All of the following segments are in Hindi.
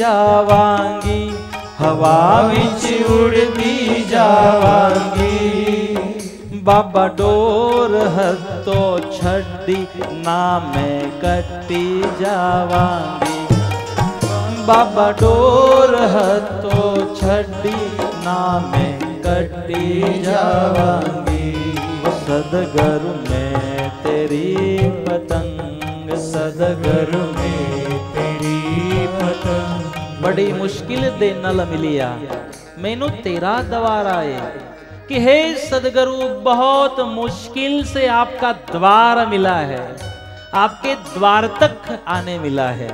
जावांगी, हवा विच उड़दी जावांगी। बाबा डोर हथों छड्डी ना मैं कट्टी जावांगी। बाबा डोर हथों छड्डी ना मैं कट्टी जावांगी। सदगुरु में तेरी पतंग, सदगुरु में तेरी पतंग। बड़ी मुश्किल दे नल मिलिया मैनू तेरा द्वार आए कि हे सदगुरु बहुत मुश्किल से आपका द्वार मिला है, आपके द्वार तक आने मिला है।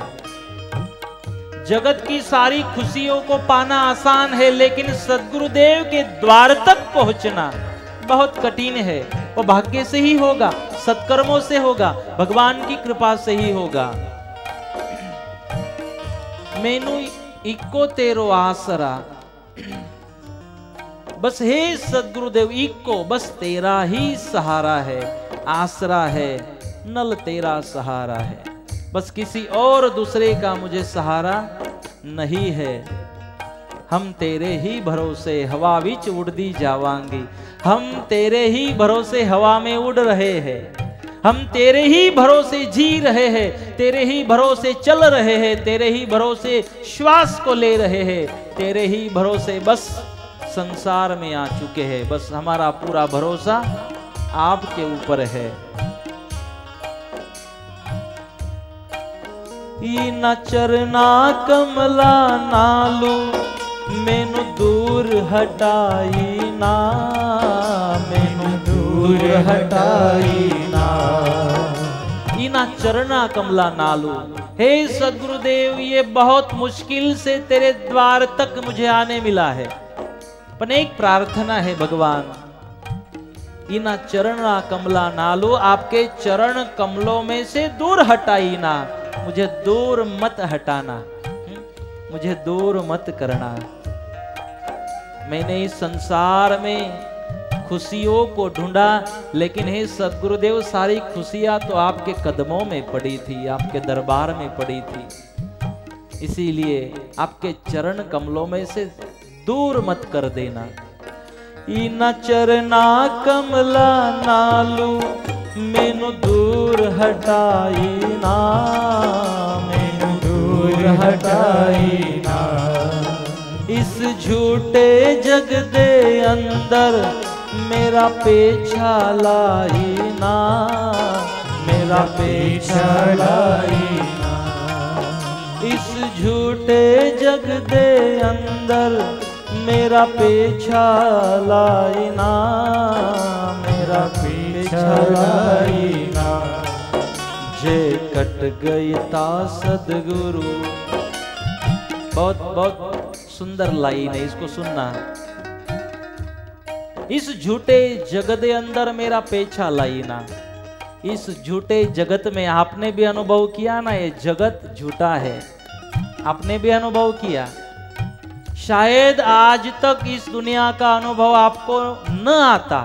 जगत की सारी खुशियों को पाना आसान है, लेकिन सद्गुरुदेव के द्वार तक पहुंचना बहुत कठिन है। वो भाग्य से ही होगा, सत्कर्मों से होगा, भगवान की कृपा से ही होगा। मैनू इको तेरो आसरा, बस हे सद्गुरुदेव इको, बस तेरा ही सहारा है, आसरा है, नल तेरा सहारा है। बस किसी और दूसरे का मुझे सहारा नहीं है। हम तेरे ही भरोसे हवा विच उड़दी जावांगी। हम तेरे ही भरोसे हवा में उड़ रहे हैं, हम तेरे ही भरोसे जी रहे हैं, तेरे ही भरोसे चल रहे हैं, तेरे ही भरोसे श्वास को ले रहे हैं, तेरे ही भरोसे बस संसार में आ चुके हैं। बस हमारा पूरा भरोसा आपके ऊपर है। ना चरना कमला नालू मैनू दूर हटाई ना, मैनू दूर हटाई ना। इना चरना कमला नालू, हे सद्गुरुदेव ये बहुत मुश्किल से तेरे द्वार तक मुझे आने मिला है, पर एक प्रार्थना है भगवान, इना चरणा कमला नालू, आपके चरण कमलों में से दूर हटाई ना, मुझे दूर मत हटाना, मुझे दूर मत करना। मैंने इस संसार में खुशियों को ढूंढा, लेकिन हे सद्गुरुदेव सारी खुशियां तो आपके कदमों में पड़ी थी, आपके दरबार में पड़ी थी। इसीलिए आपके चरण कमलों में से दूर मत कर देना। इना चरना कमला नालू मैनू दूर हटाई ना, मैनू दूर हटाई ना। इस झूठे जग दे अंदर मेरा पेछा लाई ना, मेरा पेछा लाई ना। इस झूठे जग दे अंदर मेरा पेछा लाई ना, मेरा पेछा लाई ना। जे कट गई ता सदगुरु, बहुत बहुत सुंदर लाइन है, इसको सुनना। इस झूठे जगत के अंदर मेरा पेछा लाई ना। इस झूठे जगत में आपने भी अनुभव किया ना, ये जगत झूठा है, आपने भी अनुभव किया। शायद आज तक इस दुनिया का अनुभव आपको न आता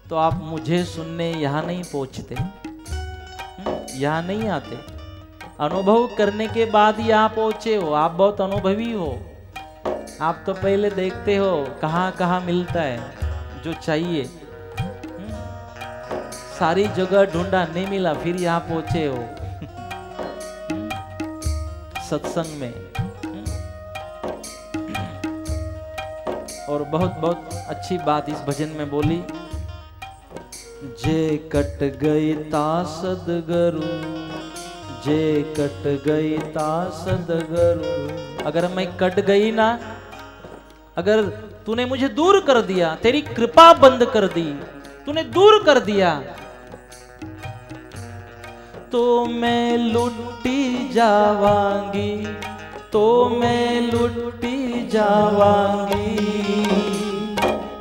तो आप मुझे सुनने यहां नहीं पहुंचते, यहां नहीं आते। अनुभव करने के बाद ही आप पहुंचे हो, आप बहुत अनुभवी हो। आप तो पहले देखते हो कहां कहां मिलता है जो चाहिए, सारी जगह ढूंढा नहीं मिला, फिर यहां पहुंचे हो सत्संग में। और बहुत बहुत अच्छी बात इस भजन में बोली, जे कट गई ता सदगुरु, जे कट गई ता सदगुरु। अगर मैं कट गई ना, अगर तूने मुझे दूर कर दिया, तेरी कृपा बंद कर दी, तूने दूर कर दिया, तो मैं लुटी जावांगी, तो मैं लुटी जावांगी।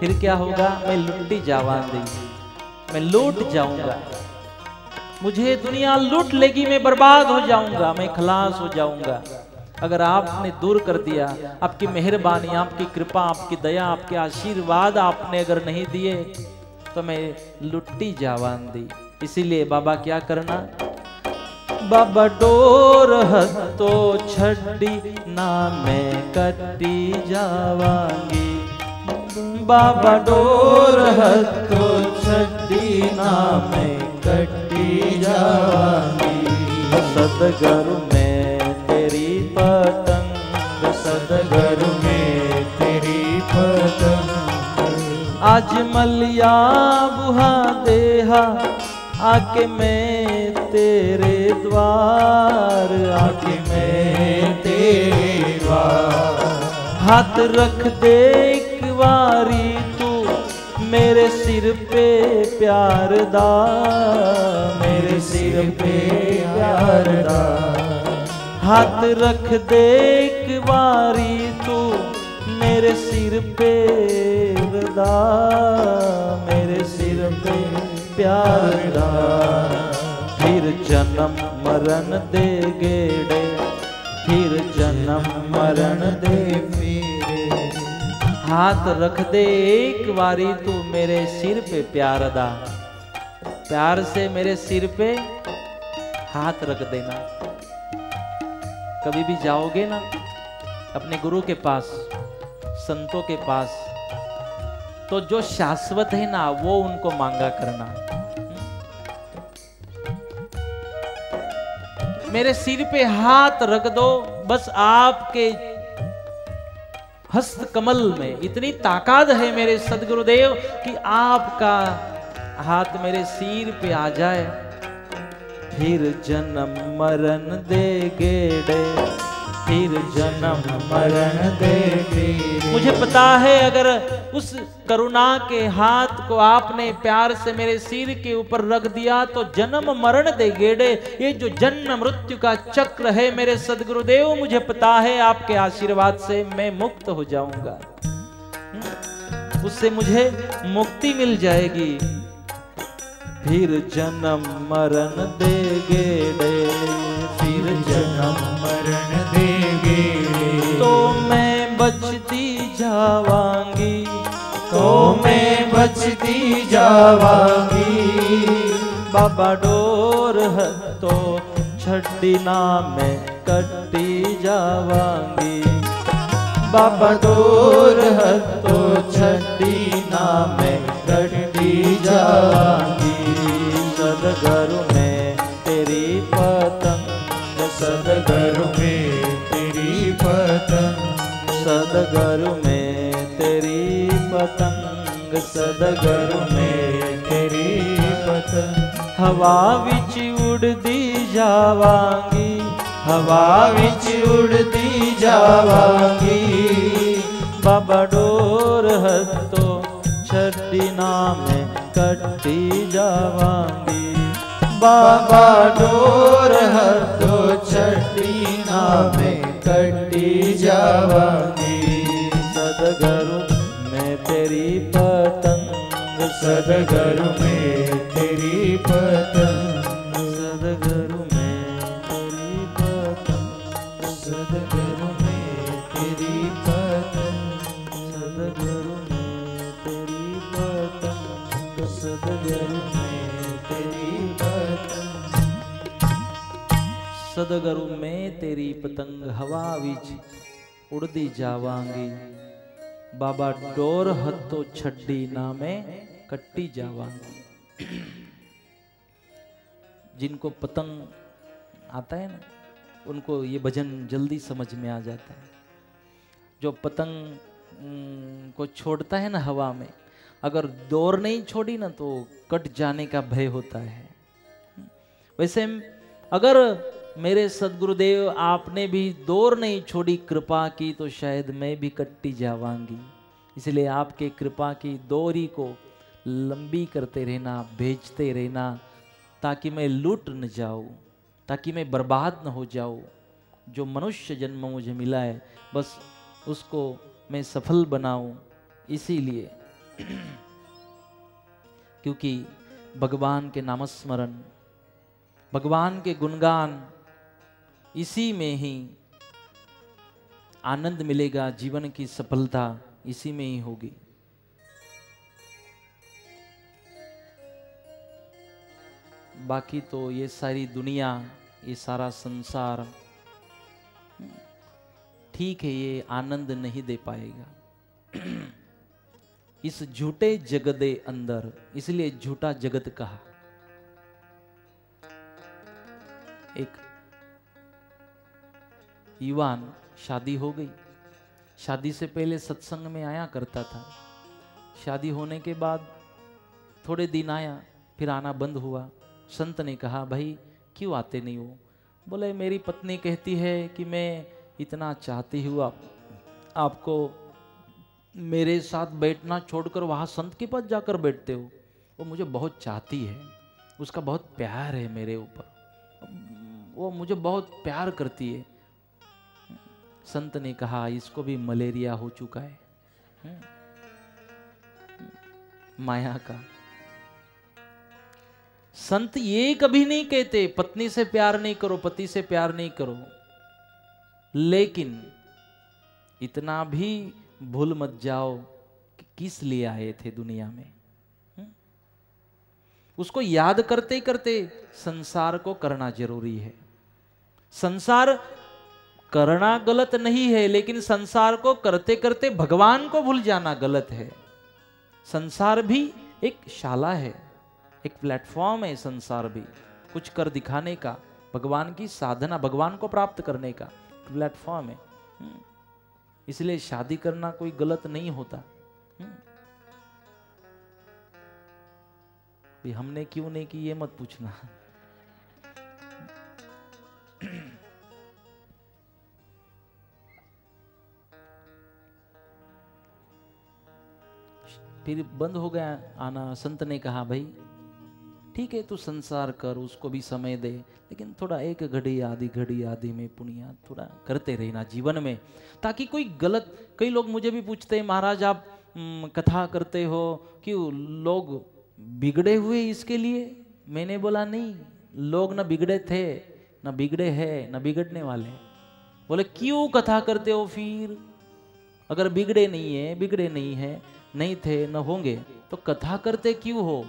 फिर क्या होगा? मैं लुटी जावांगी, मैं लूट जाऊंगा, मुझे दुनिया लूट लेगी, मैं बर्बाद हो जाऊंगा, मैं खलास हो जाऊंगा। अगर आपने दूर कर दिया, आपकी मेहरबानी, आपकी कृपा, आपकी दया, आपके आशीर्वाद आपने अगर नहीं दिए तो मैं लुट्टी जावान दी। इसीलिए बाबा क्या करना, बाबा डोर हतो छड़ी ना मैं कटी जावांगी। बाबा डोर हतो छड़ी ना मैं कटी जावांगी। सदगुरु में तेरी पतंग, सदगुरु में तेरी पतंग। आज मलिया बुहा देहा आके मैं तेरे द्वार, आके मैं तेरे द्वार। हाथ रख दे एक बारी तू मेरे सिर पे प्यार दा, मेरे सिर पे प्यार दा। हाथ रख दे एक बारी तू मेरे सिर पे दा, मेरे सिर पे प्यार दा। फिर जन्म मरण दे गेड़े, फिर जन्म मरण दे फेरे। हाथ रख दे एक बारी तू मेरे सिर पे प्यार दा, प्यार से मेरे सिर पे हाथ रख देना। कभी भी जाओगे ना अपने गुरु के पास, संतों के पास, तो जो शाश्वत है ना वो उनको मांगा करना। मेरे सिर पे हाथ रख दो, बस आपके हस्त कमल में इतनी ताकत है मेरे सदगुरुदेव कि आपका हाथ मेरे सिर पे आ जाए। फिर जन्म मरण दे गेड़े, फिर जन्म मरण दे गेड़े। मुझे पता है अगर उस करुणा के हाथ को आपने प्यार से मेरे सिर के ऊपर रख दिया तो जन्म मरण दे गेड़े, ये जो जन्म मृत्यु का चक्र है मेरे सदगुरुदेव, मुझे पता है आपके आशीर्वाद से मैं मुक्त हो जाऊंगा, उससे मुझे मुक्ति मिल जाएगी। फिर जन्म मरण दे गेड़े, फिर जन्म मरण दे गेड़े। तो मैं बचती जावांगी, तो मैं बचती जावांगी। बाबा डोर हतो छड़ी ना मैं कटी जावांगी। बाबा डोर हतो छड़ी ना मैं कटी जावांगी। सदगुरु में तेरी पतंग, सदगुरु में तेरी पतंग। सदगुरु में तेरी पतंग, सदगुरु में तेरी पतंग। हवा विच उड़दी जावांगी, हवा विच उड़दी जावांगी। बाबा डोर हतो छड़ी ना मैं कटी जावांगी। बाबा डोर हतो छड़ी ना मैं कटी जावांगी। सदगुरु में तेरी पतंग, सदगुरु में तेरी पतंग। सदगुरु में तेरी पतंग, सदगुरु में तेरी पतंग। सदगुरु में तेरी पतंग, सदगुरु में तेरी पतंग। सदगुरु में तेरी पतंग हवा विच उड़दी जावांगी। बाबा डोर हतो छड़ी ना मैं कट्टी जावांगी। जिनको पतंग आता है ना उनको ये भजन जल्दी समझ में आ जाता है। जो पतंग को छोड़ता है ना हवा में, अगर डोर नहीं छोड़ी ना तो कट जाने का भय होता है। वैसे अगर मेरे सदगुरुदेव आपने भी डोर नहीं छोड़ी कृपा की तो शायद मैं भी कट्टी जावांगी। इसलिए आपके कृपा की डोरी को लंबी करते रहना, भेजते रहना, ताकि मैं लूट न जाऊं, ताकि मैं बर्बाद न हो जाऊं। जो मनुष्य जन्म मुझे मिला है बस उसको मैं सफल बनाऊं। इसीलिए क्योंकि भगवान के नामस्मरण, भगवान के गुणगान, इसी में ही आनंद मिलेगा। जीवन की सफलता इसी में ही होगी। बाकी तो ये सारी दुनिया ये सारा संसार ठीक है, ये आनंद नहीं दे पाएगा। इस झूठे जगदे अंदर, इसलिए झूठा जगत कहा। एक युवान, शादी हो गई, शादी से पहले सत्संग में आया करता था। शादी होने के बाद थोड़े दिन आया, फिर आना बंद हुआ। संत ने कहा, भाई क्यों आते नहीं हो? बोले, मेरी पत्नी कहती है कि मैं इतना चाहती हूँ आपको, मेरे साथ बैठना छोड़कर वहाँ संत के पास जाकर बैठते हो। वो मुझे बहुत चाहती है, उसका बहुत प्यार है मेरे ऊपर, वो मुझे बहुत प्यार करती है। संत ने कहा, इसको भी मलेरिया हो चुका है माया का। संत ये कभी नहीं कहते पत्नी से प्यार नहीं करो, पति से प्यार नहीं करो, लेकिन इतना भी भूल मत जाओ कि किस लिए आए थे दुनिया में। उसको याद करते करते संसार को करना जरूरी है। संसार करना गलत नहीं है, लेकिन संसार को करते करते भगवान को भूल जाना गलत है। संसार भी एक शाला है, एक प्लेटफॉर्म है। संसार भी कुछ कर दिखाने का, भगवान की साधना, भगवान को प्राप्त करने का प्लेटफॉर्म है। इसलिए शादी करना कोई गलत नहीं होता। भी हमने क्यों नहीं की ये मत पूछना। फिर बंद हो गया आना। संत ने कहा, भाई ठीक है, तू संसार कर, उसको भी समय दे, लेकिन थोड़ा एक घड़ी आधी में पुण्य थोड़ा करते रहना जीवन में, ताकि कोई गलत। कई लोग मुझे भी पूछते हैं, महाराज आप कथा करते हो, क्यों लोग बिगड़े हुए इसके लिए? मैंने बोला नहीं, लोग न बिगड़े थे, न बिगड़े हैं, न बिगड़ने वाले। बोले क्यों कथा करते हो फिर? अगर बिगड़े नहीं है, नहीं थे, न होंगे, तो कथा करते क्यों हो?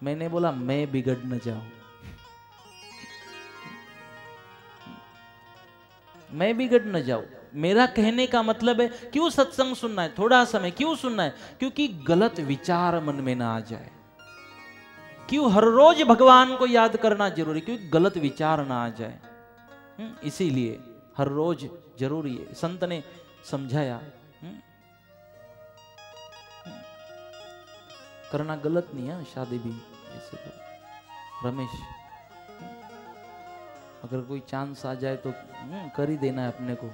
मैंने बोला, मैं बिगड़ न जाऊं, मैं बिगड़ न जाऊं। मेरा कहने का मतलब है, क्यों सत्संग सुनना है? थोड़ा समय क्यों सुनना है? क्योंकि गलत विचार मन में ना आ जाए। क्यों हर रोज भगवान को याद करना जरूरी? क्योंकि गलत विचार ना आ जाए, इसीलिए हर रोज जरूरी है। संत ने समझाया, करना गलत नहीं है शादी भी। ऐसे तो रमेश, अगर कोई चांस आ जाए तो कर ही देना है अपने को।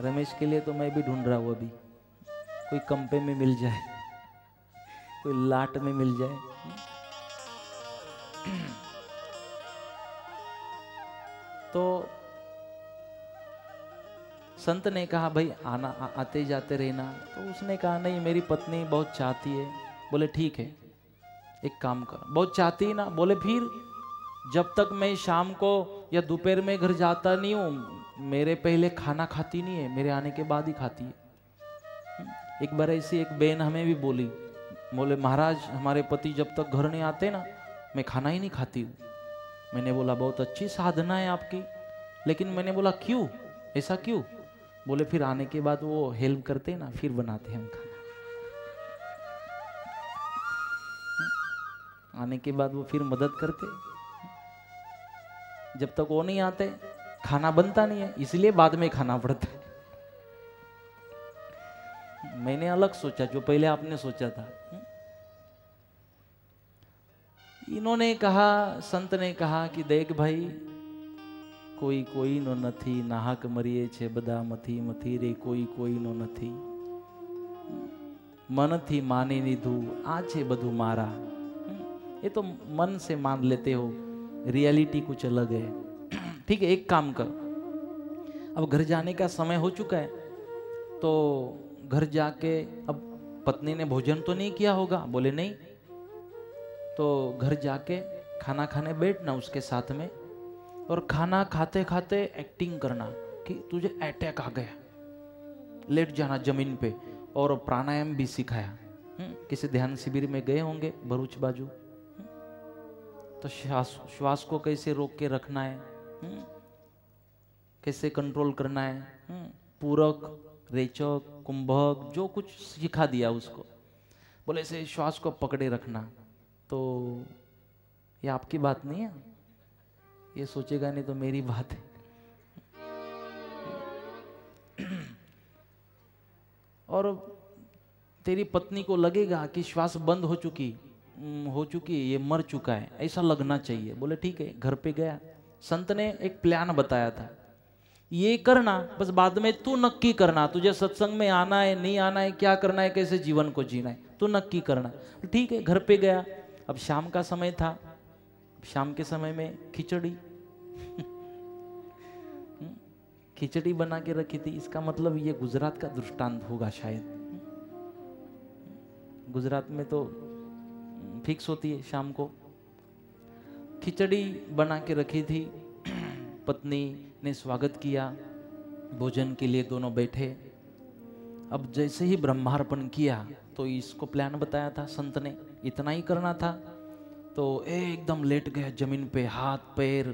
रमेश के लिए तो मैं भी ढूंढ रहा हूं अभी, कोई कंपे में मिल जाए, कोई लाट में मिल जाए। तो संत ने कहा, भाई आना आते जाते रहना। तो उसने कहा, नहीं मेरी पत्नी बहुत चाहती है। बोले ठीक है, एक काम कर, बहुत चाहती है ना? बोले फिर जब तक मैं शाम को या दोपहर में घर जाता नहीं हूँ, मेरे पहले खाना खाती नहीं है, मेरे आने के बाद ही खाती है। एक बार ऐसी एक बहन हमें भी बोली, बोले महाराज हमारे पति जब तक घर नहीं आते ना, मैं खाना ही नहीं खाती हूँ। मैंने बोला बहुत अच्छी साधना है आपकी, लेकिन मैंने बोला क्यों, ऐसा क्यों? बोले फिर आने के बाद वो हेल्प करते ना, फिर बनाते हैं हम खाना। आने के बाद वो फिर मदद करते, जब तक वो नहीं आते खाना बनता नहीं है, इसलिए बाद में खाना पड़ता है। मैंने अलग सोचा जो पहले आपने सोचा था। इन्होंने कहा, संत ने कहा कि देख भाई, कोई कोई नो नथी, नाहक मरीए छे बदा मथी मथी रे, कोई कोई नो नथी, मन थी मानी नीधू, आ छे बधु मारा। ये तो मन से मान लेते हो, रियलिटी कुछ अलग है। ठीक है, एक काम कर, अब घर जाने का समय हो चुका है, तो घर जाके, अब पत्नी ने भोजन तो नहीं किया होगा? बोले नहीं। तो घर जाके खाना खाने बैठना उसके साथ में, और खाना खाते खाते एक्टिंग करना कि तुझे अटैक आ गया, लेट जाना जमीन पे। और प्राणायाम भी सिखाया। किसी ध्यान शिविर में गए होंगे भरूच बाजू, तो श्वास को कैसे रोक के रखना है, कैसे कंट्रोल करना है, पूरक, रेचक, कुंभक, जो कुछ सिखा दिया उसको। बोले ऐसे श्वास को पकड़े रखना। तो ये आपकी बात नहीं है, ये सोचेगा नहीं तो मेरी बात है। और तेरी पत्नी को लगेगा कि श्वास बंद हो चुकी है, ये मर चुका है, ऐसा लगना चाहिए। बोले ठीक है। घर पे गया, संत ने एक प्लान बताया था, ये करना, बस बाद में तू नक्की करना, तुझे सत्संग में आना है नहीं आना है, क्या करना है, कैसे जीवन को जीना है, तू नक्की करना। ठीक है। घर पे गया। अब शाम का समय था, शाम के समय में खिचड़ी खिचड़ी बना के रखी थी। इसका मतलब ये गुजरात का दृष्टांत होगा शायद। गुजरात में तो फिक्स होती है शाम को। खिचड़ी बना के रखी थी। पत्नी ने स्वागत किया, भोजन के लिए दोनों बैठे। अब जैसे ही ब्रह्मार्पण किया तो इसको प्लान बताया था संत ने, इतना ही करना था। तो एकदम लेट गया जमीन पे, हाथ पैर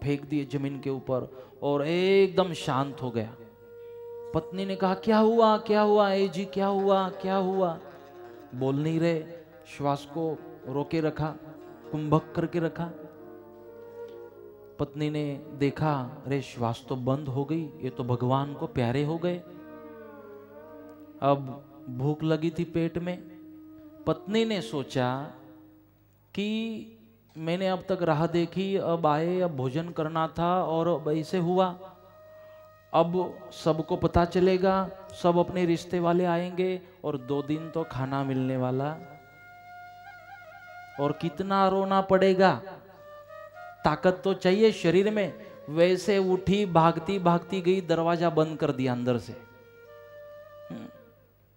फेंक दिए जमीन के ऊपर और एकदम शांत हो गया। पत्नी ने कहा क्या हुआ क्या हुआ, ए जी क्या हुआ क्या हुआ। बोल नहीं रहे, श्वास को रोके रखा, कुंभक करके रखा। पत्नी ने देखा, अरे श्वास तो बंद हो गई, ये तो भगवान को प्यारे हो गए। अब भूख लगी थी पेट में। पत्नी ने सोचा कि मैंने अब तक राह देखी, अब आए, अब भोजन करना था और अब ऐसे हुआ। अब सबको पता चलेगा, सब अपने रिश्ते वाले आएंगे और 2 दिन तो खाना मिलने वाला, और कितना रोना पड़ेगा। ताकत तो चाहिए शरीर में। वैसे उठी, भागती भागती गई, दरवाजा बंद कर दिया अंदर से।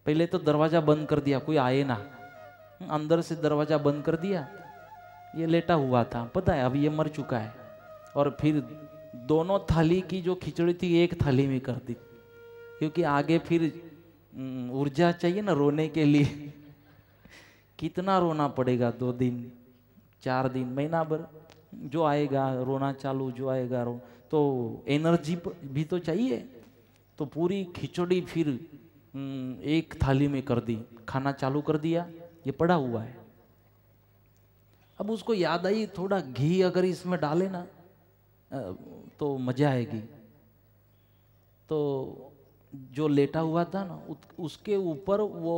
पहले तो दरवाजा बंद कर दिया, कोई आए ना, अंदर से दरवाजा बंद कर दिया। ये लेटा हुआ था, पता है अब ये मर चुका है। और फिर दोनों थाली की जो खिचड़ी थी एक थाली में कर दी, क्योंकि आगे फिर ऊर्जा चाहिए ना रोने के लिए। कितना रोना पड़ेगा, 2 दिन 4 दिन महीना भर, जो आएगा रोना चालू, जो आएगा रो, तो एनर्जी भी तो चाहिए। तो पूरी खिचड़ी फिर एक थाली में कर दी, खाना चालू कर दिया, ये पड़ा हुआ है। अब उसको याद आई थोड़ा घी अगर इसमें डाले ना तो मजा आएगी। तो जो लेटा हुआ था ना उसके ऊपर वो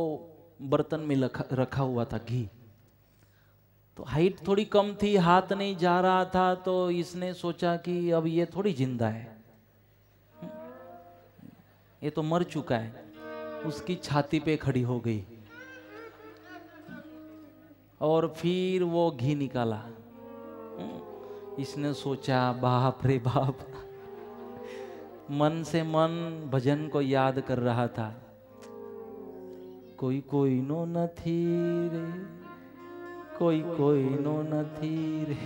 बर्तन में रखा हुआ था घी। तो हाइट थोड़ी कम थी, हाथ नहीं जा रहा था, तो इसने सोचा कि अब ये थोड़ी जिंदा है, ये तो मर चुका है। उसकी छाती पे खड़ी हो गई और फिर वो घी निकाला। इसने सोचा बाप रे बाप, मन से मन भजन को याद कर रहा था। कोई कोई नो नथी रे, कोई कोई नो नथी रे,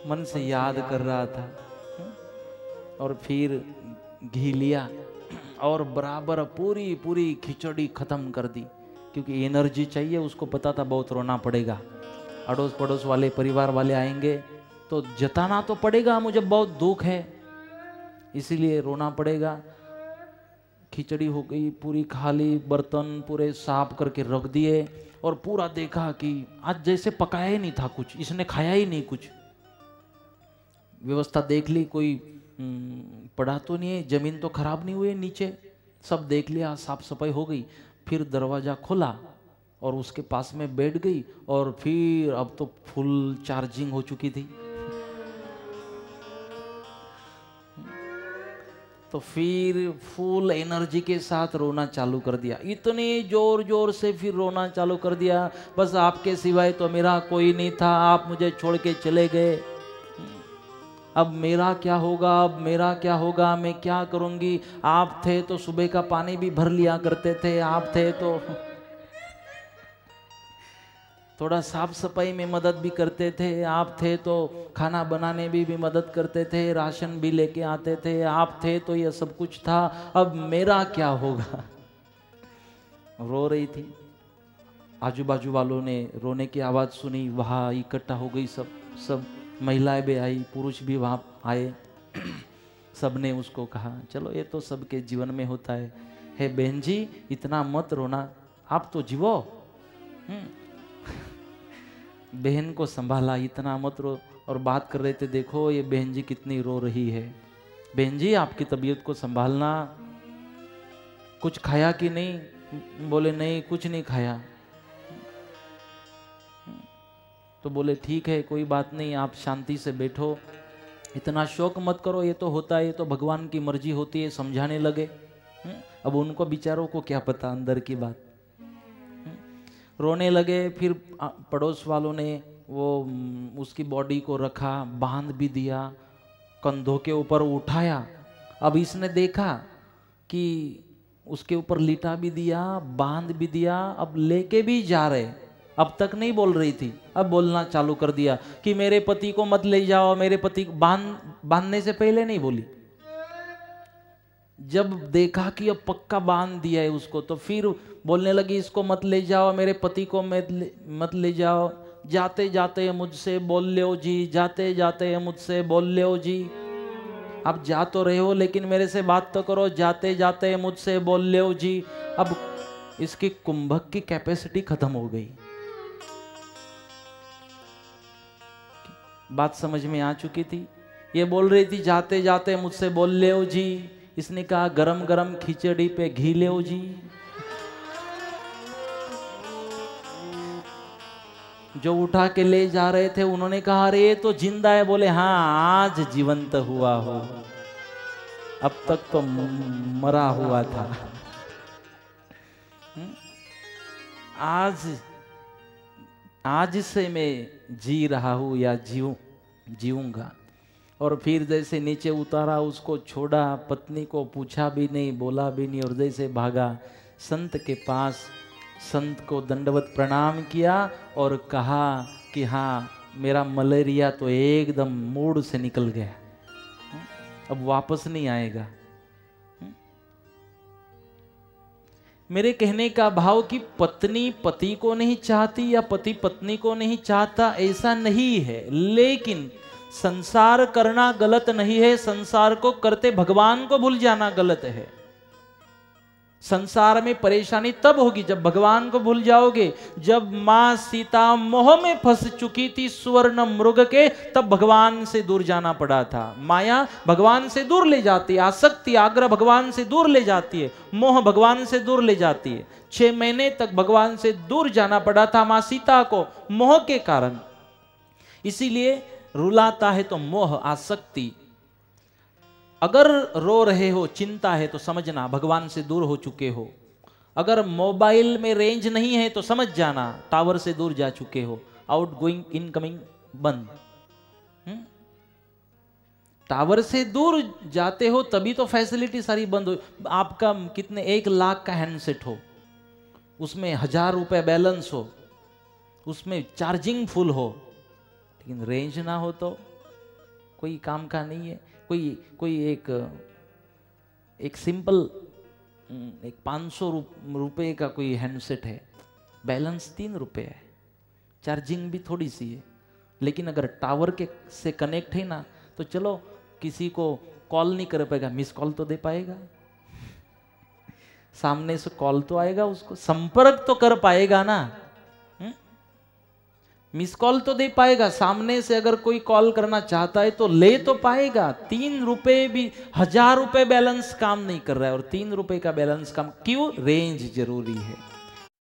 मन से याद कर रहा था। और फिर घी लिया और बराबर पूरी पूरी खिचड़ी खत्म कर दी, क्योंकि एनर्जी चाहिए। उसको पता था बहुत रोना पड़ेगा, अड़ोस पड़ोस वाले परिवार वाले आएंगे तो जताना तो पड़ेगा, मुझे बहुत दुख है, इसीलिए रोना पड़ेगा। खिचड़ी हो गई पूरी खाली, बर्तन पूरे साफ करके रख दिए और पूरा देखा कि आज जैसे पकाया ही नहीं था कुछ, इसने खाया ही नहीं कुछ। व्यवस्था देख ली, कोई पड़ा तो नहीं है, जमीन तो खराब नहीं हुई नीचे, सब देख लिया, साफ सफाई हो गई। फिर दरवाजा खोला और उसके पास में बैठ गई और फिर अब तो फुल चार्जिंग हो चुकी थी। तो फिर फुल एनर्जी के साथ रोना चालू कर दिया, इतने जोर जोर से फिर रोना चालू कर दिया, बस आपके सिवाय तो मेरा कोई नहीं था, आप मुझे छोड़ के चले गए, अब मेरा क्या होगा, अब मेरा क्या होगा, मैं क्या करूंगी। आप थे तो सुबह का पानी भी भर लिया करते थे, आप थे तो थोड़ा साफ सफाई में मदद भी करते थे, आप थे तो खाना बनाने में भी मदद करते थे, राशन भी लेके आते थे, आप थे तो ये सब कुछ था, अब मेरा क्या होगा। रो रही थी। आजू बाजू वालों ने रोने की आवाज़ सुनी, वहाँ इकट्ठा हो गई सब महिलाएं भी आई, पुरुष भी वहाँ आए। सब ने उसको कहा चलो ये तो सबके जीवन में होता है। हे बहन जी इतना मत रोना, आप तो जीवो। बहन को संभाला, इतना मत रो, और बात कर रहे थे देखो ये बहन जी कितनी रो रही है। बहन जी आपकी तबीयत को संभालना, कुछ खाया कि नहीं? बोले नहीं कुछ नहीं खाया। तो बोले ठीक है कोई बात नहीं, आप शांति से बैठो, इतना शोक मत करो, ये तो होता है, ये तो भगवान की मर्जी होती है। समझाने लगे। अब उनको बेचारों को क्या पता अंदर की बात। रोने लगे। फिर पड़ोस वालों ने वो उसकी बॉडी को रखा, बांध भी दिया, कंधों के ऊपर उठाया। अब इसने देखा कि उसके ऊपर लिटा भी दिया, बांध भी दिया, अब लेके भी जा रहे। अब तक नहीं बोल रही थी, अब बोलना चालू कर दिया कि मेरे पति को मत ले जाओ, मेरे पति को बांधने से पहले नहीं बोली। जब देखा कि अब पक्का बांध दिया है उसको, तो फिर बोलने लगी इसको मत ले जाओ, मेरे पति को मत ले जाओ, जाते जाते मुझसे बोल लो जी, जाते जाते मुझसे बोल लो जी। आप जा तो रहे हो लेकिन मेरे से बात तो करो, जाते जाते मुझसे बोल लो जी। अब इसकी कुंभक की कैपेसिटी खत्म हो गई। बात समझ में आ चुकी थी। ये बोल रही थी जाते जाते मुझसे बोल लो जी, इसने कहा गरम गरम खिचड़ी पे घी लो जी। जो उठा के ले जा रहे थे उन्होंने कहा अरे ये तो जिंदा है। बोले हाँ आज जीवंत हुआ हो, अब तक तो मरा हुआ था। आज से मैं जी रहा हूं या जीऊंगा। और फिर जैसे नीचे उतारा, उसको छोड़ा, पत्नी को पूछा भी नहीं, बोला भी नहीं, और जैसे भागा संत के पास, संत को दंडवत प्रणाम किया और कहा कि हाँ मेरा मलेरिया तो एकदम मूड से निकल गया, अब वापस नहीं आएगा। मेरे कहने का भाव कि पत्नी पति को नहीं चाहती या पति पत्नी को नहीं चाहता ऐसा नहीं है, लेकिन संसार करना गलत नहीं है, संसार को करते भगवान को भूल जाना गलत है। संसार में परेशानी तब होगी जब भगवान को भूल जाओगे। जब मां सीता मोह में फंस चुकी थी स्वर्ण मृग के, तब भगवान से दूर जाना पड़ा था। माया भगवान से दूर ले जाती है, आसक्ति आग्रह भगवान से दूर ले जाती है, मोह भगवान से दूर ले जाती है। 6 महीने तक भगवान से दूर जाना पड़ा था मां सीता को मोह के कारण। इसीलिए रुलाता है तो मोह, आसक्ति। अगर रो रहे हो, चिंता है, तो समझना भगवान से दूर हो चुके हो। अगर मोबाइल में रेंज नहीं है तो समझ जाना टावर से दूर जा चुके हो, आउट गोइंग इनकमिंग बंद। टावर से दूर जाते हो तभी तो फैसिलिटी सारी बंद हो। आपका कितने 1 लाख का हैंडसेट हो, उसमें 1000 रुपए बैलेंस हो, उसमें चार्जिंग फुल हो, लेकिन रेंज ना हो तो कोई काम का नहीं है। कोई एक सिंपल एक 500 रुपए का कोई हैंडसेट है, बैलेंस 3 रुपए है, चार्जिंग भी थोड़ी सी है, लेकिन अगर टावर के से कनेक्ट है ना तो चलो किसी को कॉल नहीं कर पाएगा, मिस कॉल तो दे पाएगा, सामने से कॉल तो आएगा, उसको संपर्क तो कर पाएगा ना, मिस कॉल तो दे पाएगा। सामने से अगर कोई कॉल करना चाहता है तो ले तो पाएगा। 3 रुपए भी, 1000 रुपए बैलेंस काम नहीं कर रहा है, और 3 रुपए का बैलेंस काम क्यों? रेंज जरूरी है।